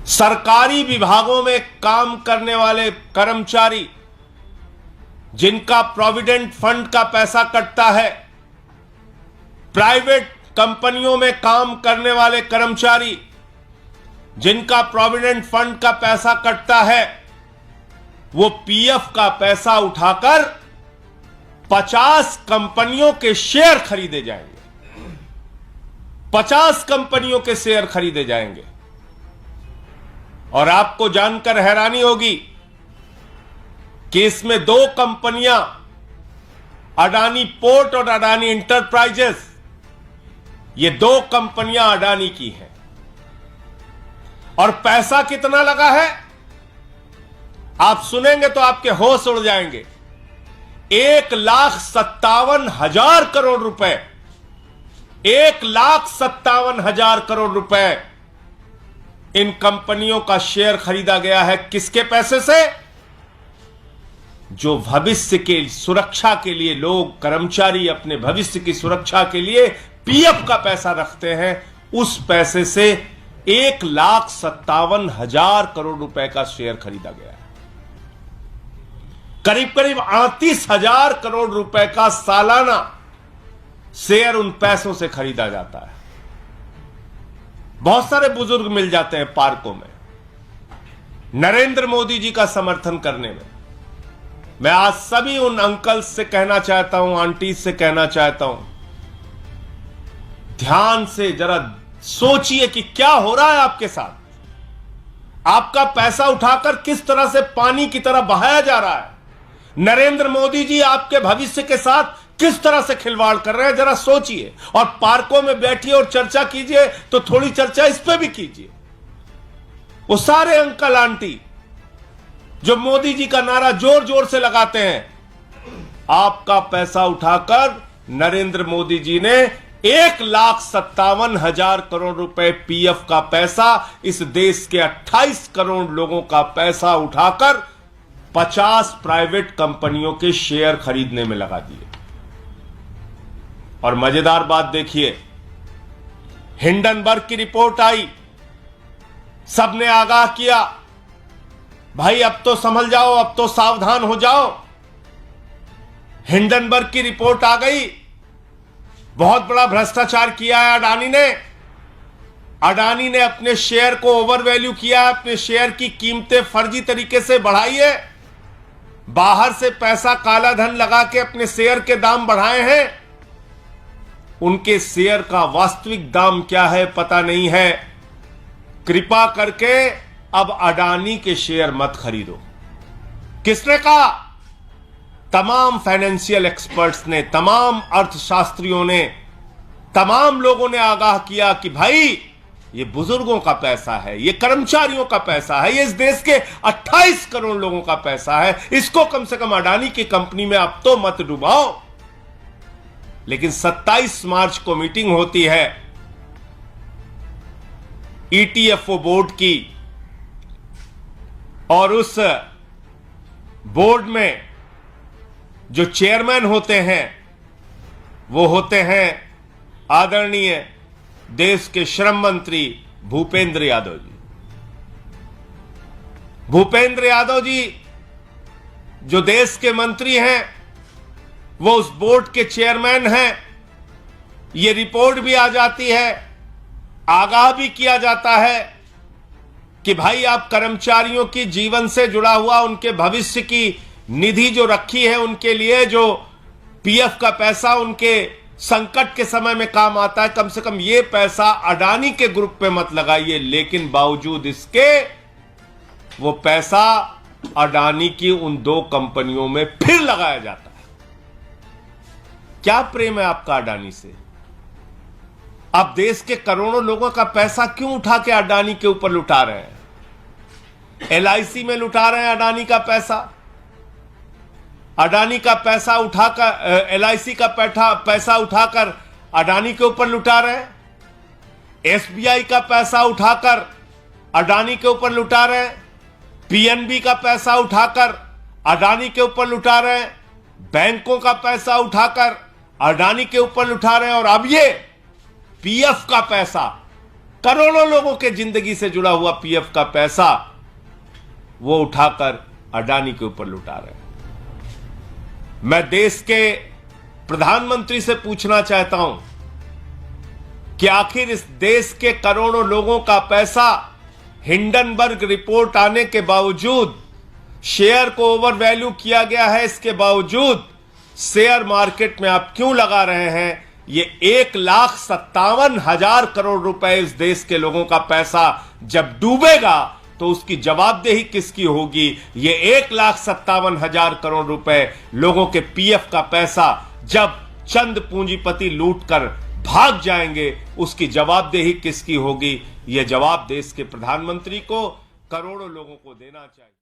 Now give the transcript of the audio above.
सरकारी विभागों में काम करने वाले कर्मचारी जिनका प्रोविडेंट फंड का पैसा कटता है, प्राइवेट कंपनियों में काम करने वाले कर्मचारी जिनका प्रोविडेंट फंड का पैसा कटता है, वो पीएफ का पैसा उठाकर 50 कंपनियों के शेयर खरीदे जाएंगे। 50 कंपनियों के शेयर खरीदे जाएंगे। और आपको जानकर हैरानी होगी कि इसमें 2 कंपनियां, अडानी पोर्ट और अडानी इंटरप्राइजेस, ये 2 कंपनियां अडानी की हैं। और पैसा कितना लगा है आप सुनेंगे तो आपके होश उड़ जाएंगे। 1,57,000 करोड़ रुपए, 1,57,000 करोड़ रुपए इन कंपनियों का शेयर खरीदा गया है। किसके पैसे से? जो भविष्य के सुरक्षा के लिए लोग, कर्मचारी अपने भविष्य की सुरक्षा के लिए पीएफ का पैसा रखते हैं, उस पैसे से 1,57,000 करोड़ रुपए का शेयर खरीदा गया है। करीब करीब 38,000 करोड़ रुपए का सालाना शेयर उन पैसों से खरीदा जाता है। बहुत सारे बुजुर्ग मिल जाते हैं पार्कों में नरेंद्र मोदी जी का समर्थन करने में। मैं आज सभी उन अंकल्स से कहना चाहता हूं, आंटी से कहना चाहता हूं, ध्यान से जरा सोचिए कि क्या हो रहा है आपके साथ। आपका पैसा उठाकर किस तरह से पानी की तरह बहाया जा रहा है। नरेंद्र मोदी जी आपके भविष्य के साथ किस तरह से खिलवाड़ कर रहे हैं, जरा सोचिए। और पार्कों में बैठिए और चर्चा कीजिए तो थोड़ी चर्चा इस पे भी कीजिए। वो सारे अंकल आंटी जो मोदी जी का नारा जोर जोर से लगाते हैं, आपका पैसा उठाकर नरेंद्र मोदी जी ने 1,57,000 करोड़ रुपए पीएफ का पैसा, इस देश के 28 करोड़ लोगों का पैसा उठाकर 50 प्राइवेट कंपनियों के शेयर खरीदने में लगा दिए। और मजेदार बात देखिए, हिंडनबर्ग की रिपोर्ट आई, सबने आगाह किया, भाई अब तो संभल जाओ, अब तो सावधान हो जाओ। हिंडनबर्ग की रिपोर्ट आ गई, बहुत बड़ा भ्रष्टाचार किया है अडानी ने। अडानी ने अपने शेयर को ओवर वैल्यू किया, अपने शेयर की कीमतें फर्जी तरीके से बढ़ाई है, बाहर से पैसा काला धन लगा के अपने शेयर के दाम बढ़ाए हैं। उनके शेयर का वास्तविक दाम क्या है पता नहीं है। कृपा करके अब अडानी के शेयर मत खरीदो। किसने कहा? तमाम फाइनेंशियल एक्सपर्ट्स ने, तमाम अर्थशास्त्रियों ने, तमाम लोगों ने आगाह किया कि भाई ये बुजुर्गों का पैसा है, ये कर्मचारियों का पैसा है, ये इस देश के 28 करोड़ लोगों का पैसा है, इसको कम से कम अडानी की कंपनी में अब तो मत डुबाओ। लेकिन 27 मार्च को मीटिंग होती है ईटीएफओ बोर्ड की, और उस बोर्ड में जो चेयरमैन होते हैं वो होते हैं आदरणीय देश के श्रम मंत्री भूपेंद्र यादव जी। भूपेंद्र यादव जी जो देश के मंत्री हैं, वो उस बोर्ड के चेयरमैन हैं। ये रिपोर्ट भी आ जाती है, आगाह भी किया जाता है कि भाई आप कर्मचारियों की जीवन से जुड़ा हुआ उनके भविष्य की निधि जो रखी है, उनके लिए जो पीएफ का पैसा उनके संकट के समय में काम आता है, कम से कम ये पैसा अडानी के ग्रुप पे मत लगाइए। लेकिन बावजूद इसके वो पैसा अडानी की उन 2 कंपनियों में फिर लगाया जाता है। क्या प्रेम है आपका अडानी से? आप देश के करोड़ों लोगों का पैसा क्यों उठा के अडानी के ऊपर लुटा रहे हैं? एलआईसी में लुटा रहे हैं अडानी का पैसा, अडानी का पैसा उठाकर, एलआईसी का पैसा उठाकर अडानी के ऊपर लुटा रहे हैं, एसबीआई का पैसा उठाकर अडानी के ऊपर लुटा रहे हैं, पीएनबी का पैसा उठाकर अडानी के ऊपर लुटा रहे हैं, बैंकों का पैसा उठाकर अडानी के ऊपर लुटा रहे हैं, और अब ये पीएफ का पैसा करोड़ों लोगों के जिंदगी से जुड़ा हुआ पीएफ का पैसा वो उठाकर अडानी के ऊपर लुटा रहे हैं। मैं देश के प्रधानमंत्री से पूछना चाहता हूं कि आखिर इस देश के करोड़ों लोगों का पैसा हिंडनबर्ग रिपोर्ट आने के बावजूद, शेयर को ओवर वैल्यू किया गया है, इसके बावजूद शेयर मार्केट में आप क्यों लगा रहे हैं? ये 1,57,000 करोड़ रुपए इस देश के लोगों का पैसा जब डूबेगा तो उसकी जवाबदेही किसकी होगी? ये 1,57,000 करोड़ रुपए लोगों के पीएफ का पैसा जब चंद पूंजीपति लूटकर भाग जाएंगे, उसकी जवाबदेही किसकी होगी? यह जवाब देश के प्रधानमंत्री को, करोड़ों लोगों को देना चाहिए।